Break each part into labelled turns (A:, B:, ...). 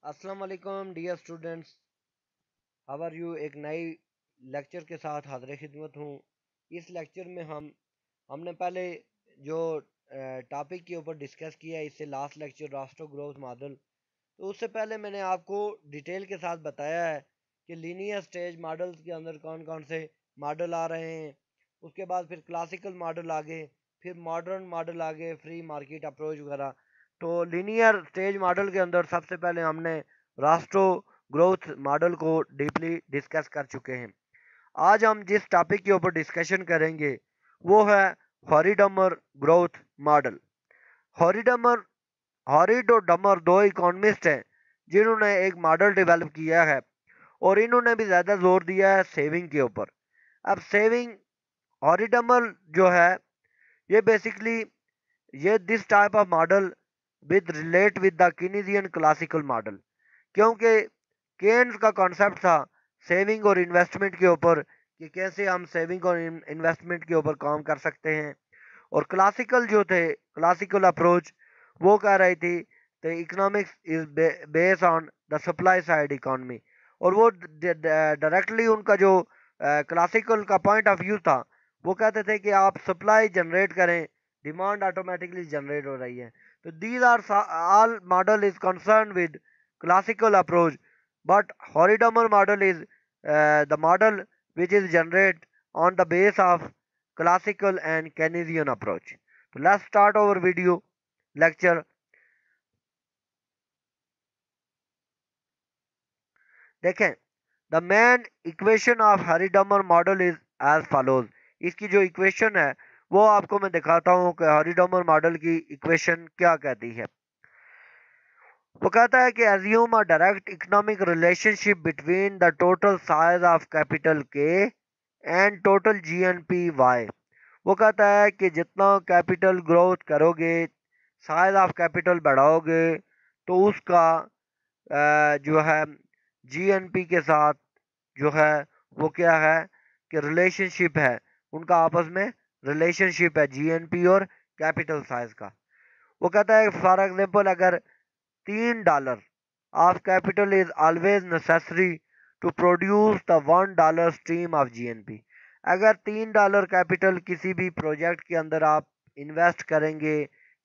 A: अस्सलाम वालेकुम dear students. How are you. एक नई लेक्चर के साथ हाजिर खिदमत हूँ। इस लेक्चर में हमने पहले जो टॉपिक के ऊपर डिस्कस किया है, इससे लास्ट लेक्चर रास्ट्रो ग्रोथ मॉडल, तो उससे पहले मैंने आपको डिटेल के साथ बताया है कि लीनियर स्टेज मॉडल्स के अंदर कौन कौन से मॉडल आ रहे हैं। उसके बाद फिर क्लासिकल मॉडल आ गए, फिर मॉडर्न मॉडल आ गए, फ्री मार्केट अप्रोच वगैरह। तो लीनियर स्टेज मॉडल के अंदर सबसे पहले हमने रास्ट्रो ग्रोथ मॉडल को डीपली डिस्कस कर चुके हैं। आज हम जिस टॉपिक के ऊपर डिस्कशन करेंगे वो है हॉरिडमर ग्रोथ मॉडल। हॉरिडमर हॉरिड और डमर दो इकोनॉमिस्ट हैं जिन्होंने एक मॉडल डेवलप किया है, और इन्होंने भी ज़्यादा जोर दिया है सेविंग के ऊपर। अब सेविंग, हॉरिडमर जो है, ये बेसिकली ये this type of model with relate with the Keynesian classical model, क्योंकि केन्स का कॉन्सेप्ट था सेविंग और इन्वेस्टमेंट के ऊपर कि कैसे हम सेविंग और इन्वेस्टमेंट के ऊपर काम कर सकते हैं। और क्लासिकल जो थे, क्लासिकल अप्रोच, वो कह रही थी the economics is based on the supply side economy. और वो डायरेक्टली उनका जो क्लासिकल का पॉइंट ऑफ व्यू था, वो कहते थे कि आप सप्लाई जनरेट करें, डिमांड ऑटोमेटिकली जनरेट हो रही है। तो these are all model is concern with classical approach, but Horidomar model is the model which is generate on the base of classical and Keynesian approach. So let's start our video lecture. देखें, the main equation of Harrod Domar model is as follows. इसकी जो equation है वो आपको मैं दिखाता हूँ कि हरिडमर मॉडल की इक्वेशन क्या कहती है। वो कहता है कि assume a direct economic relationship between the total size of capital K and total GNP Y। वो कहता है कि जितना कैपिटल ग्रोथ करोगे, साइज ऑफ कैपिटल बढ़ाओगे, तो उसका जो है जीएनपी के साथ जो है वो क्या है कि रिलेशनशिप है, उनका आपस में रिलेशनशिप है जीएनपी और कैपिटल साइज का। वो कहता है फॉर एग्जांपल, अगर $3 of capital is always necessary to produce the $1 stream of GNP। अगर $3 कैपिटल किसी भी प्रोजेक्ट के अंदर आप इन्वेस्ट करेंगे,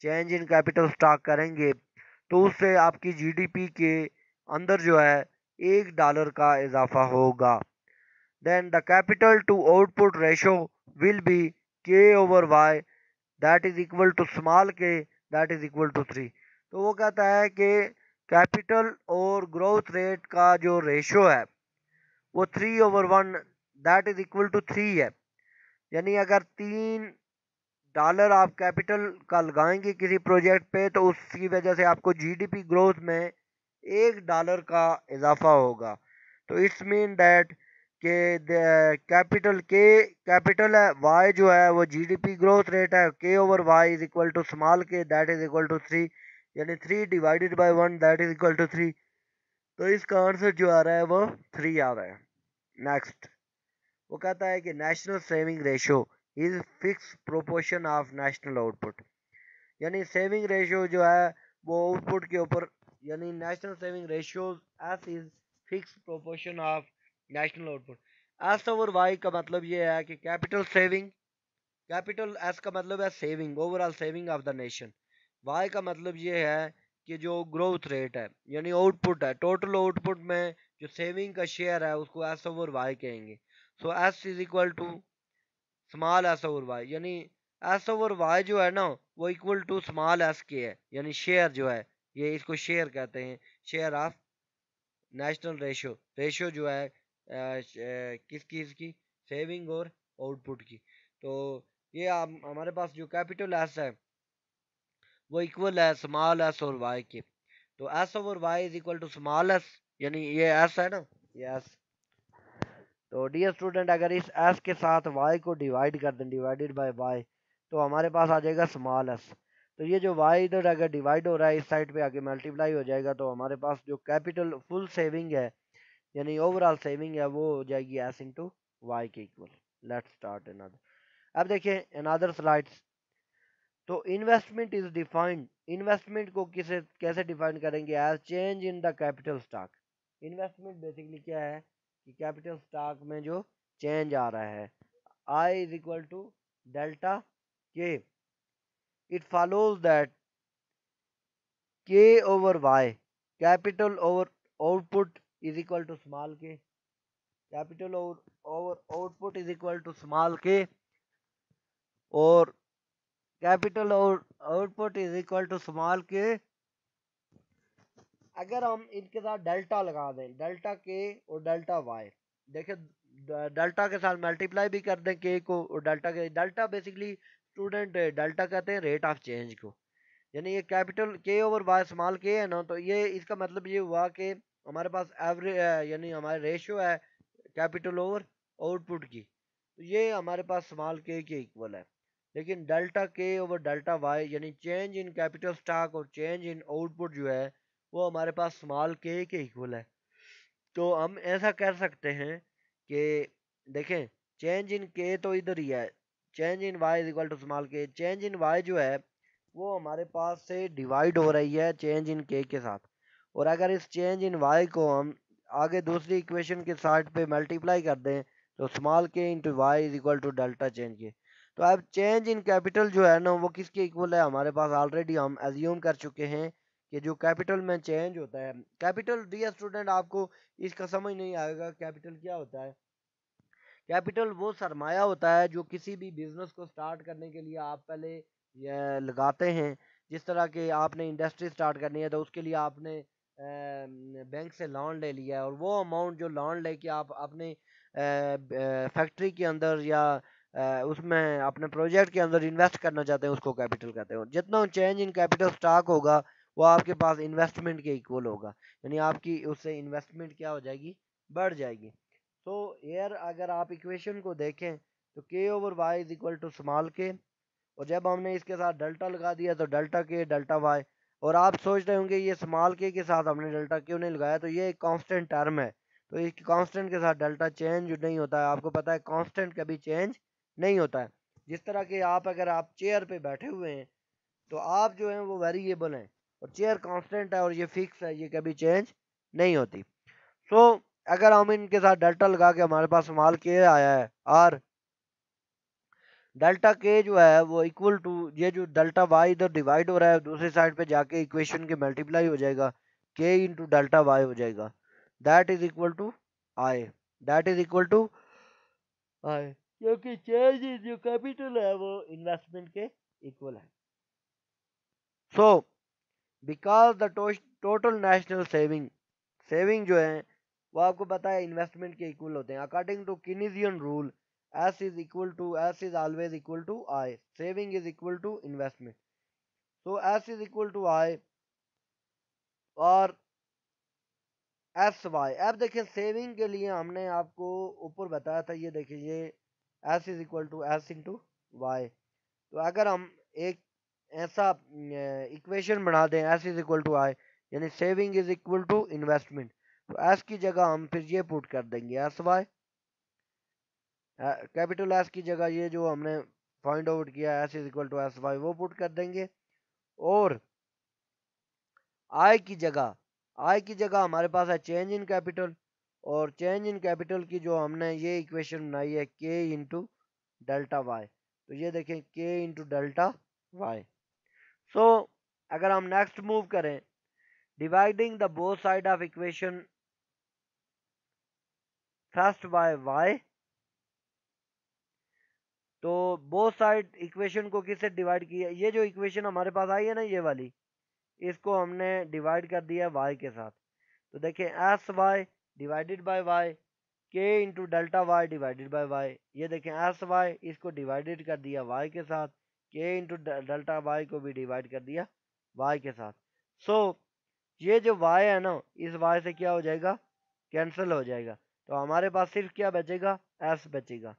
A: चेंज इन कैपिटल स्टॉक करेंगे, तो उससे आपकी जीडीपी के अंदर जो है $1 का इजाफा होगा। Then the capital to output ratio will be K over Y, that is equal to small k, that is equal to 3। तो वो कहता है कि कैपिटल और ग्रोथ रेट का जो रेशो है वो 3/1, दैट इज इक्वल टू 3 है। यानी अगर $3 आप कैपिटल का लगाएंगे किसी प्रोजेक्ट पे, तो उसकी वजह से आपको जीडीपी ग्रोथ में $1 का इजाफा होगा। तो it's mean that K capital K capital है, वाई जो है वो जीडीपी ग्रोथ रेट है, K over Y is equal to small K, that is equal to 3। यानी 3 divided by 1, that is equal to 3। तो इसका आंसर जो आ रहा है वो 3 आ रहा है। नेक्स्ट, वो कहता है कि national saving ratio is fix proportion of national output. यानी सेविंग रेशियो जो है वो आउटपुट के ऊपर, यानी national saving ratio S is fix proportion of national output. S over Y का मतलब ये है कि कैपिटल सेविंग, कैपिटल एस का मतलब है saving, overall saving of the nation. Y का मतलब ये है कि जो ग्रोथ रेट है, यानी आउटपुट है, टोटल आउटपुट में जो सेविंग का शेयर है उसको एस ओवर वाई कहेंगे। So S is equal to small S over Y, यानी एस ओवर वाई जो है ना वो इक्वल टू स्मॉल एस के है। यानी शेयर जो है, ये इसको शेयर कहते हैं, share of national ratio. Ratio जो है किसकी, इसकी सेविंग और आउटपुट की। तो ये हमारे पास जो कैपिटल एस है वो इक्वल है स्मॉल एस और वाई के। तो S over Y is equal to small S, यानी ये एस है ना, ये एस। तो डियर स्टूडेंट, अगर इस एस के साथ वाई को डिवाइड कर दें, डिवाइडेड बाय वाई, तो हमारे पास आ जाएगा स्मॉल एस। तो ये जो वाई इधर अगर डिवाइड हो रहा है इस साइड पे आके मल्टीप्लाई हो जाएगा, तो हमारे पास जो कैपिटल फुल सेविंग है, यानी ओवरऑल सेविंग है, वो हो जाएगी एस इंटू वाई के इक्वल। Let's start another. अब देखिए अनदर स्लाइड्स। तो इन्वेस्टमेंट इज डिफाइंड, इन्वेस्टमेंट को किसे कैसे डिफाइन करेंगे, as change in the capital stock. Investment basically क्या है कि कैपिटल स्टॉक में जो चेंज आ रहा है, I is equal to delta K, it follows that K over Y, capital over output is equal to small K, capital over output is equal to small K, और capital और output is equal to small K. अगर हम इनके साथ delta लगा दें, delta के और डेल्टा वाई, देखिए डेल्टा के साथ मल्टीप्लाई भी कर दें के को और डेल्टा के, डेल्टा बेसिकली स्टूडेंट डेल्टा कहते हैं रेट ऑफ चेंज को, यानी ये कैपिटल के ओवर वाई स्मॉल के है ना, तो ये इसका मतलब ये हुआ कि हमारे पास एवरेज यानी हमारा रेशियो है कैपिटल ओवर आउटपुट की, तो ये हमारे पास स्मॉल के इक्वल है। लेकिन डेल्टा के ओवर डेल्टा वाई यानी चेंज इन कैपिटल स्टॉक और चेंज इन आउटपुट जो है वो हमारे पास स्मॉल के इक्वल है। तो हम ऐसा कर सकते हैं कि देखें चेंज इन के तो इधर ही है, change in Y is equal to small K, change in Y जो है वो हमारे पास से डिवाइड हो रही है चेंज इन के साथ, और अगर इस चेंज इन वाई को हम आगे दूसरी इक्वेशन के साइड पे मल्टीप्लाई कर दें तो small K into Y is equal to delta change K. तो अब चेंज इन कैपिटल जो है ना वो किसके इक्वल है, हमारे पास ऑलरेडी हम एज्यूम कर चुके हैं कि जो कैपिटल में चेंज होता है, कैपिटल डियर स्टूडेंट आपको इसका समझ नहीं आएगा कैपिटल क्या होता है। कैपिटल वो सरमाया होता है जो किसी भी बिजनेस को स्टार्ट करने के लिए आप पहले ये लगाते हैं। जिस तरह के आपने इंडस्ट्री स्टार्ट करनी है तो उसके लिए आपने बैंक से लोन ले लिया है, और वो अमाउंट जो लोन लेके आप अपने फैक्ट्री के अंदर या उसमें अपने प्रोजेक्ट के अंदर इन्वेस्ट करना चाहते हैं उसको कैपिटल कहते हैं। जितना चेंज इन कैपिटल स्टॉक होगा वो आपके पास इन्वेस्टमेंट के इक्वल होगा, यानी आपकी उससे इन्वेस्टमेंट क्या हो जाएगी, बढ़ जाएगी। तो यार अगर आप इक्वेशन को देखें तो K over Y is equal to small K, और जब हमने इसके साथ डेल्टा लगा दिया तो डेल्टा के डेल्टा वाई, और आप सोच रहे होंगे ये स्मॉल के साथ हमने डेल्टा क्यों नहीं लगाया, तो ये एक कांस्टेंट टर्म है, तो इस कांस्टेंट के साथ डेल्टा चेंज नहीं होता है। आपको पता है कांस्टेंट कभी चेंज नहीं होता है। जिस तरह के आप अगर आप चेयर पे बैठे हुए हैं तो आप जो है वो वेरिएबल हैं, और चेयर कांस्टेंट है और ये फिक्स है, ये कभी चेंज नहीं होती। सो अगर हम इनके साथ डेल्टा लगा के हमारे पास स्मॉल के आया है, और डेल्टा के जो है वो इक्वल टू ये जो डेल्टा वाई इधर डिवाइड हो रहा है दूसरी साइड पे जाके इक्वेशन के मल्टीप्लाई हो जाएगा, के इंटू डेल्टा वाई हो जाएगा, that is equal to I, that is equal to I, क्योंकि चेंज इन जो कैपिटल है वो इन्वेस्टमेंट के इक्वल है। So because the total national saving, saving जो है वो आपको पता है इन्वेस्टमेंट के इक्वल होते हैं according to Keynesian rule, S is always equal to I, saving is equal to investment. तो S is equal to I और एस वाई। अब देखिए सेविंग के लिए हमने आपको ऊपर बताया था, ये देखिए ये S is equal to S into Y. तो अगर हम एक ऐसा इक्वेशन बना दें S is equal to I यानी saving is equal to investment, तो एस की जगह हम फिर ये पुट कर देंगे एस वाई, कैपिटल एस की जगह ये जो हमने फाइंड आउट किया S is equal to S Y वो पुट कर देंगे, और आई की जगह हमारे पास है चेंज इन कैपिटल, और चेंज इन कैपिटल की जो हमने ये इक्वेशन बनाई है के इंटू डेल्टा वाई, तो ये देखें के इंटू डेल्टा वाई। सो अगर हम नेक्स्ट मूव करें, dividing the both side of equation first by Y, तो बोथ साइड इक्वेशन को किससे डिवाइड किया, ये जो इक्वेशन हमारे पास आई है ना ये वाली, इसको हमने डिवाइड कर दिया वाई के साथ। तो देखें S Y divided by Y, K into delta Y divided by Y, ये देखें एस वाई इसको डिवाइडेड कर दिया वाई के साथ, के इंटू डेल्टा वाई को भी डिवाइड कर दिया वाई के साथ। सो ये जो y है ना इस y से क्या हो जाएगा, कैंसिल हो जाएगा, तो हमारे पास सिर्फ क्या बचेगा, s बचेगा,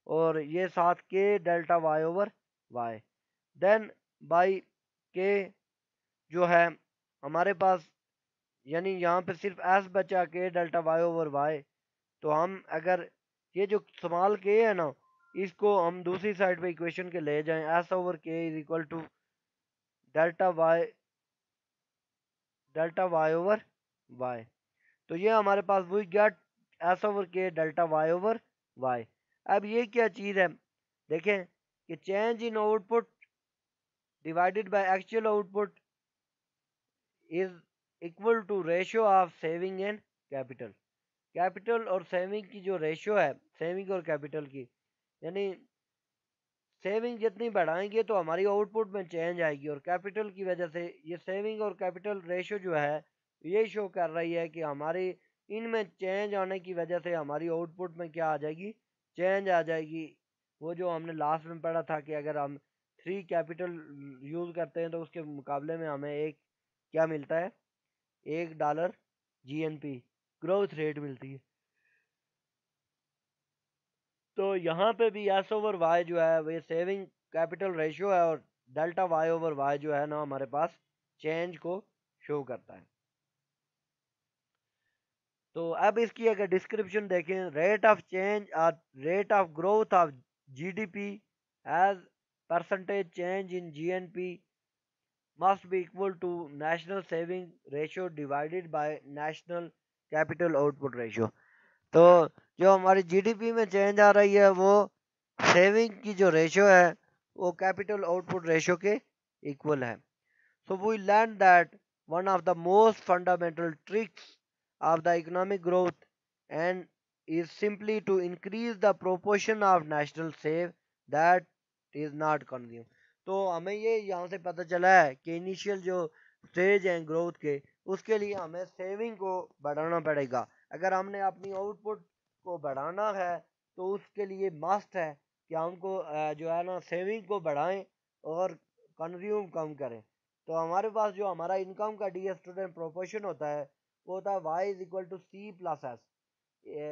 A: और ये साथ के delta y over y, then by K जो है हमारे पास, यानी यहाँ पे सिर्फ s बचा के डेल्टा y ओवर y। तो हम अगर ये जो स्मॉल के है ना इसको हम दूसरी साइड पे इक्वेशन के ले जाएं, s over K is equal to delta Y over Y. तो ये हमारे पास वही get S over K delta Y over Y. अब ये क्या चीज़ है, देखें कि change in output divided by actual output is equal to ratio of saving and capital. Capital और सेविंग की जो रेशियो है, सेविंग और कैपिटल की, यानी सेविंग जितनी बढ़ाएंगे तो हमारी आउटपुट में चेंज आएगी, और कैपिटल की वजह से ये सेविंग और कैपिटल रेशियो जो है ये शो कर रही है कि हमारी इनमें चेंज आने की वजह से हमारी आउटपुट में क्या आ जाएगी, चेंज आ जाएगी। वो जो हमने लास्ट में पढ़ा था कि अगर हम 3 कैपिटल यूज़ करते हैं तो उसके मुकाबले में हमें एक क्या मिलता है, $1 GNP ग्रोथ रेट मिलती है। तो यहाँ पे भी एस ओवर वाई जो है वो सेविंग कैपिटल रेशियो है, और डेल्टा वाई ओवर वाई जो है ना हमारे पास चेंज को शो करता है। तो अब इसकी अगर डिस्क्रिप्शन देखें, रेट ऑफ चेंज और rate of growth of GDP as percentage change in GNP must be equal to national saving ratio divided by national capital output ratio. तो जो हमारी जीडीपी में चेंज आ रही है वो सेविंग की जो रेशियो है वो कैपिटल आउटपुट रेशियो के इक्वल है। So we learned that one of the most fundamental tricks of the economic growth and is simply to increase the proportion of national save that is not consumed। तो हमें ये यहाँ से पता चला है कि इनिशियल जो स्टेज हैं ग्रोथ के, उसके लिए हमें सेविंग को बढ़ाना पड़ेगा। अगर हमने अपनी आउटपुट को बढ़ाना है तो उसके लिए मस्ट है कि हमको जो है ना सेविंग को बढ़ाएं और कंज्यूम कम करें। तो हमारे पास जो हमारा इनकम का डी स्टूडेंट प्रोपोर्शन होता है वो होता है Y is equal to C plus S.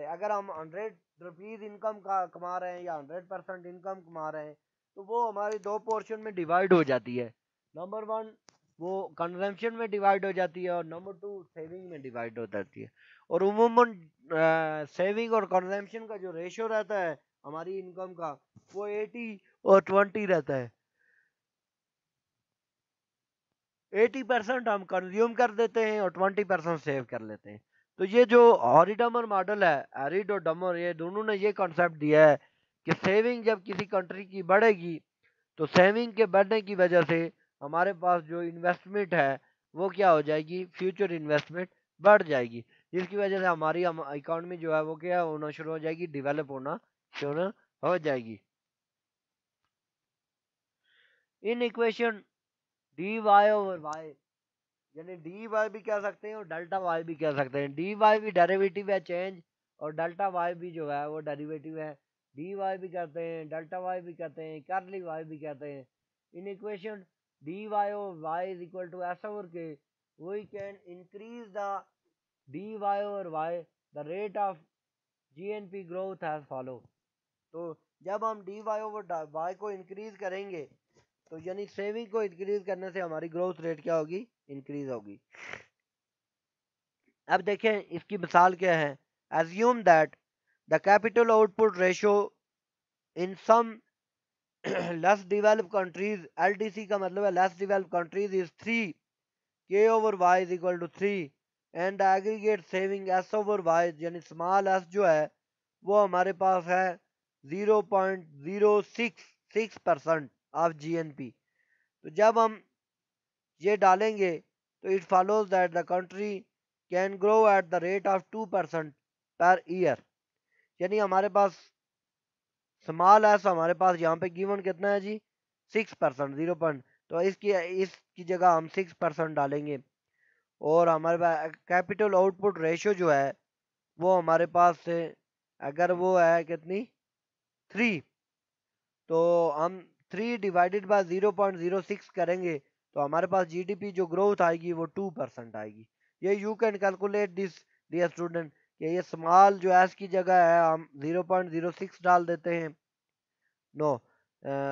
A: अगर हम 100 रुपीज इनकम का कमा रहे हैं या 100% इनकम कमा रहे हैं तो वो हमारी दो पोर्शन में डिवाइड हो जाती है। नंबर वन वो कंजम्पशन में डिवाइड हो जाती है, और नंबर टू सेविंग में डिवाइड हो जाती है। और उमूमन सेविंग और कंजम्पशन का जो रेशियो रहता है हमारी इनकम का वो 80 और 20 रहता है। 80% हम कंज्यूम कर देते हैं और 20% सेव कर लेते हैं। तो ये जो हॉरिडमर मॉडल है, हैरिड और डमर, ये दोनों ने ये कॉन्सेप्ट दिया है कि सेविंग जब किसी कंट्री की बढ़ेगी तो सेविंग के बढ़ने की वजह से हमारे पास जो इन्वेस्टमेंट है वो क्या हो जाएगी, फ्यूचर इन्वेस्टमेंट बढ़ जाएगी, जिसकी वजह से हमारी इकोनॉमी जो है वो क्या होना शुरू हो जाएगी, डेवलप होना शुरू हो जाएगी। इन equation D Y over Y, यानी डी वाई भी कह सकते हैं और डेल्टा वाई भी कह सकते हैं। डी वाई भी डेरिवेटिव है चेंज, और डेल्टा वाई भी जो है वो डेरिवेटिव है। डी वाई भी कहते हैं, डेल्टा वाई भी कहते हैं, कर्ली वाई भी कहते हैं। In equation D Y over Y is equal to S over K we can increase the D Y over Y the rate of GNP growth as follow. तो जब हम D Y over Y को increase करेंगे तो यानी saving को increase करने से हमारी ग्रोथ रेट क्या होगी, इंक्रीज होगी। अब देखें इसकी मिसाल क्या है। Assume that the capital output ratio in some less developed countries, LDC का मतलब है less developed countries, is 3 K over Y is equal to 3 and the aggregate saving S over Y, यानी स्मॉल एस जो है वो हमारे पास है 0.066% ऑफ जीएनपी। तो जब हम ये डालेंगे तो it follows that the country can grow at the rate of 2% per year. यानी हमारे पास स्मॉल एस हमारे पास यहाँ पे गिवन कितना है जी, 6%, 0 तो इसकी जगह हम 6% डालेंगे, और हमारे पास कैपिटल आउटपुट रेशियो जो है वो हमारे पास से अगर वो है कितनी 3, तो हम 3 डिवाइडेड बाय 0.06 करेंगे तो हमारे पास जीडीपी जो ग्रोथ आएगी वो 2% आएगी। ये you can calculate this dear student कि ये स्मॉल जो एस की जगह है हम 0.06 डाल देते हैं, नो,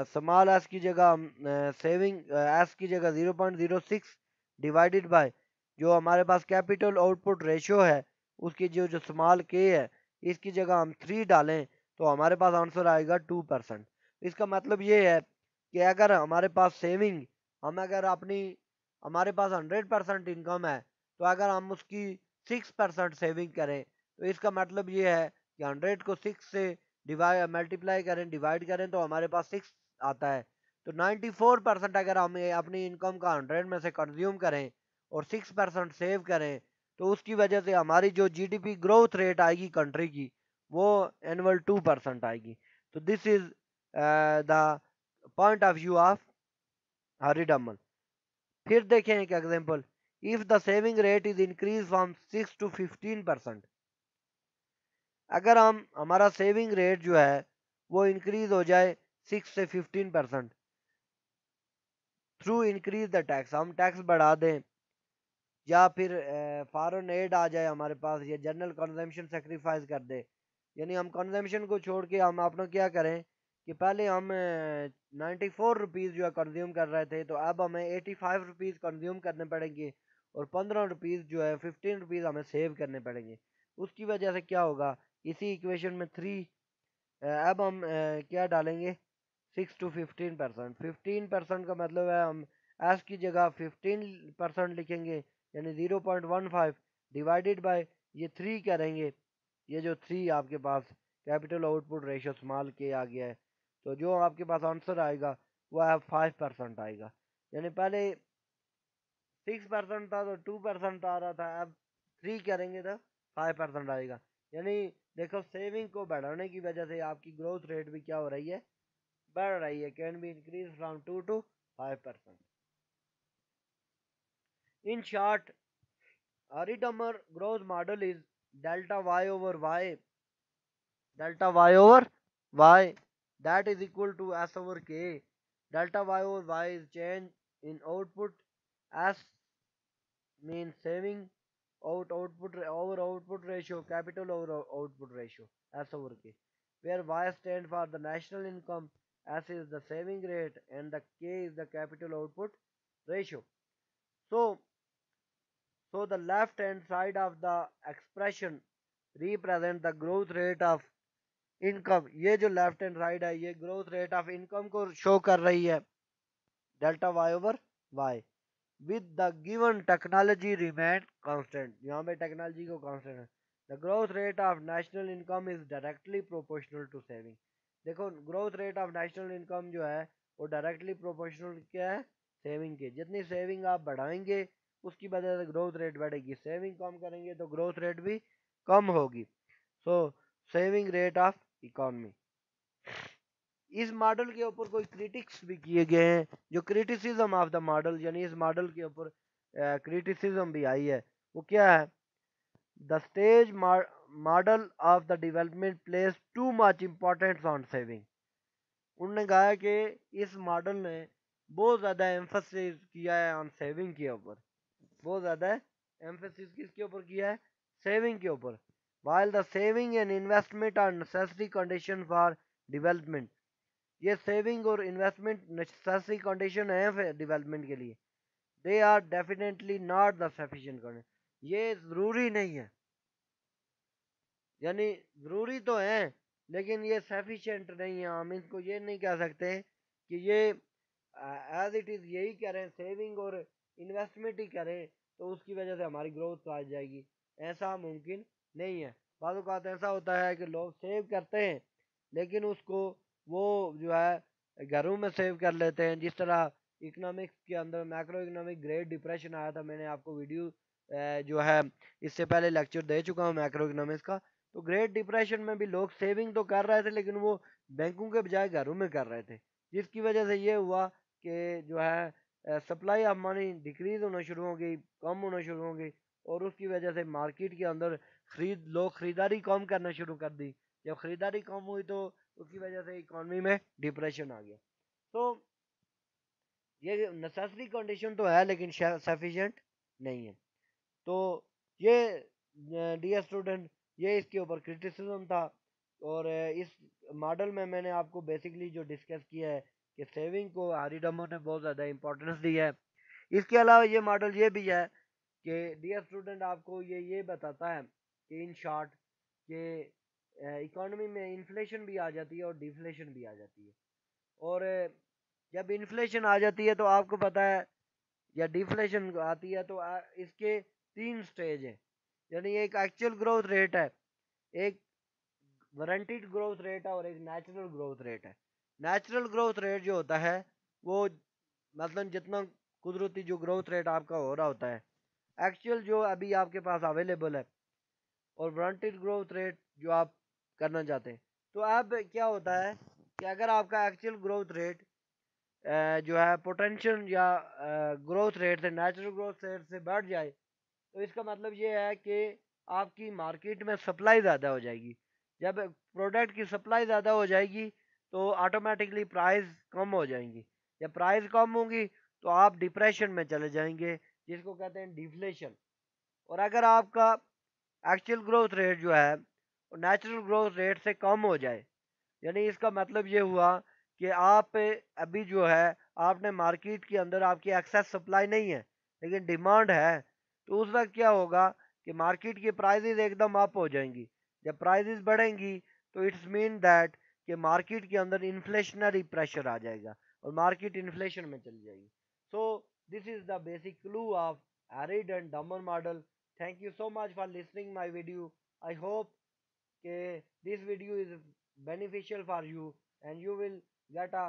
A: स्मॉल एस की जगह हम सेविंग एस की जगह 0.06 डिवाइडेड बाय जो हमारे पास कैपिटल आउटपुट रेशियो है उसकी जो स्मॉल के है इसकी जगह हम 3 डालें तो हमारे पास आंसर आएगा 2%। इसका मतलब ये है कि अगर हमारे पास सेविंग हम अगर अपनी हमारे पास 100% इनकम है, तो अगर हम उसकी 6% सेविंग करें, तो इसका मतलब ये है कि 100 को 6 से मल्टीप्लाई करें, डिवाइड करें, तो हमारे पास 6 आता है। तो 94% अगर हम अपनी इनकम का 100 में से कंज्यूम करें और 6% सेव करें, तो उसकी वजह से हमारी जो जीडीपी ग्रोथ रेट आएगी कंट्री की, वो एनुअल 2% आएगी। तो this is the point of view of Hari demon. फिर देखें एक example, if the saving rate is increase from 6 to 15%। अगर हम हमारा सेविंग रेट जो है वो इंक्रीज हो जाए 6 से 15% थ्रू इंक्रीज द टैक्स, हम टैक्स बढ़ा दें, या फिर फॉरेन एड आ जाए हमारे पास, या जनरल कंजम्पशन सेक्रीफाइस कर दे, यानी हम कंजम्पशन को छोड़ के हम अपना क्या करें कि पहले हम 94 रुपीज़ जो है कंज्यूम कर रहे थे, तो अब हमें 85 रुपीज़ कंज्यूम करने पड़ेंगे, और 15 रुपीज़ जो है 15 रुपीज़ हमें सेव करने पड़ेंगे। उसकी वजह से क्या होगा, इसी इक्वेशन में अब हम क्या डालेंगे, 6 to 15%। 15% का मतलब है हम एस की जगह 15% लिखेंगे, यानी 0.15 डिवाइडेड बाय ये 3 करेंगे। ये जो 3 आपके पास कैपिटल आउटपुट रेशियो स्मॉल के आ गया है, तो जो आपके पास आंसर आएगा वो है 5% आएगा। यानी पहले 6% था तो 2% आ रहा था, अब 3 करेंगे तो 5% आएगा। यानी देखो, सेविंग को बढ़ाने की वजह से आपकी ग्रोथ रेट भी क्या हो रही है, बढ़ रही है, can be increase from 2 to 5%। In short, Aridamer growth model is delta y over y, delta y over y, that is equal to s over k. Delta y over y is change in output, s means saving, output over output ratio, capital over output ratio, s over k, where y stand for the national income, s is the saving rate, and the k is the capital output ratio. So So the left hand side of the expression represent the growth rate of income। ये जो left hand side है ये growth rate of income को show कर रही है, delta Y over Y, with the given technology remain constant. यहाँ पे टेक्नोलॉजी को कांस्टेंट है। The growth rate of national income is directly proportional to saving. देखो, growth rate of national income जो है वो डायरेक्टली प्रोपोर्शनल क्या है, सेविंग के। जितनी सेविंग आप बढ़ाएंगे उसकी वजह से ग्रोथ रेट बढ़ेगी, सेविंग कम करेंगे तो ग्रोथ रेट भी कम होगी। सो सेविंग रेट ऑफ इकोनॉमी। इस मॉडल के ऊपर कोई क्रिटिक्स भी किए गए हैं, जो क्रिटिसिज्म ऑफ द मॉडल, यानी इस मॉडल के ऊपर क्रिटिसिज्म भी आई है, वो क्या है, the stage model of the development place too much importance on saving. उन्होंने कहा कि इस मॉडल ने बहुत ज़्यादा एम्फोसिस किया है ऑन सेविंग के ऊपर, बहुत ज़्यादा एम्फोसिस किसके ऊपर किया है, सेविंग के ऊपर। while the saving and investment are necessary condition for development, ये सेविंग और इन्वेस्टमेंट नेसेसरी कंडीशन है डेवलपमेंट के लिए, they are definitely not the sufficient condition, ये ज़रूरी नहीं है, यानी ज़रूरी तो है लेकिन ये सफिशिएंट नहीं है। हम इसको ये नहीं कह सकते कि ये एज इट इज़ यही करें, सेविंग और इन्वेस्टमेंट ही करें तो उसकी वजह से हमारी ग्रोथ आ जाएगी, ऐसा मुमकिन नहीं है। बाज़ औक़ात ऐसा होता है कि लोग सेव करते हैं लेकिन उसको वो जो है घरों में सेव कर लेते हैं। जिस तरह इकोनॉमिक्स के अंदर मैक्रो इकोनॉमिक ग्रेट डिप्रेशन आया था, मैंने आपको वीडियो जो है इससे पहले लेक्चर दे चुका हूँ मैक्रो इकोनॉमिक्स का। तो ग्रेट डिप्रेशन में भी लोग सेविंग तो कर रहे थे लेकिन वो बैंकों के बजाय घरों में कर रहे थे, जिसकी वजह से ये हुआ कि जो है सप्लाई ऑफ मनी डिक्रीज होना शुरू हो गई, कम होना शुरू हो गई, और उसकी वजह से मार्केट के अंदर लोग खरीदारी कम करना शुरू कर दी। जब खरीदारी कम हुई तो उसकी वजह से इकोनॉमी में डिप्रेशन आ गया। तो ये नेसेसरी कंडीशन तो है लेकिन सफिशिएंट नहीं है। तो ये डियर स्टूडेंट, ये इसके ऊपर क्रिटिसिज्म था। और इस मॉडल में मैंने आपको बेसिकली जो डिस्कस किया है कि सेविंग को हरीडमो ने बहुत ज़्यादा इंपॉर्टेंस दी है। इसके अलावा ये मॉडल ये भी है कि डियर स्टूडेंट आपको ये बताता है कि इन शॉर्ट कि इकोनॉमी में इन्फ्लेशन भी आ जाती है और डिफ्लेशन भी आ जाती है। और जब इन्फ्लेशन आ जाती है तो आपको पता है, या डिफ्लेशन आती है तो इसके तीन स्टेज हैं। यानी एक एक्चुअल ग्रोथ रेट है, एक वारंटीड ग्रोथ रेट है और एक नेचुरल ग्रोथ रेट है। नेचुरल ग्रोथ रेट जो होता है वो मतलब जितना कुदरती जो ग्रोथ रेट आपका हो रहा होता है, एक्चुअल जो अभी आपके पास अवेलेबल है, और वारंटीड ग्रोथ रेट जो आप करना चाहते हैं। तो अब क्या होता है कि अगर आपका एक्चुअल ग्रोथ रेट जो है पोटेंशियल या ग्रोथ रेट से, नेचुरल ग्रोथ रेट से बढ़ जाए, तो इसका मतलब ये है कि आपकी मार्केट में सप्लाई ज़्यादा हो जाएगी। जब प्रोडक्ट की सप्लाई ज़्यादा हो जाएगी तो ऑटोमेटिकली प्राइस कम हो जाएंगी। जब प्राइस कम होंगी तो आप डिप्रेशन में चले जाएंगे, जिसको कहते हैं डिफ्लेशन। और अगर आपका एक्चुअल ग्रोथ रेट जो है वो नेचुरल ग्रोथ रेट से कम हो जाए, यानी इसका मतलब ये हुआ कि आप अभी जो है आपने मार्केट के अंदर आपकी एक्सेस सप्लाई नहीं है लेकिन डिमांड है, तो उस वक्त क्या होगा कि मार्केट की प्राइसेस एकदम अप हो जाएंगी। जब प्राइसेस बढ़ेंगी तो इट्स मीन दैट कि मार्केट के अंदर इन्फ्लेशनरी प्रेशर आ जाएगा और मार्केट इन्फ्लेशन में चली जाएगी। So this is the basic clue of Harrod and Domar model. Thank you so much for listening my video. I hope this video is beneficial for you and you will get a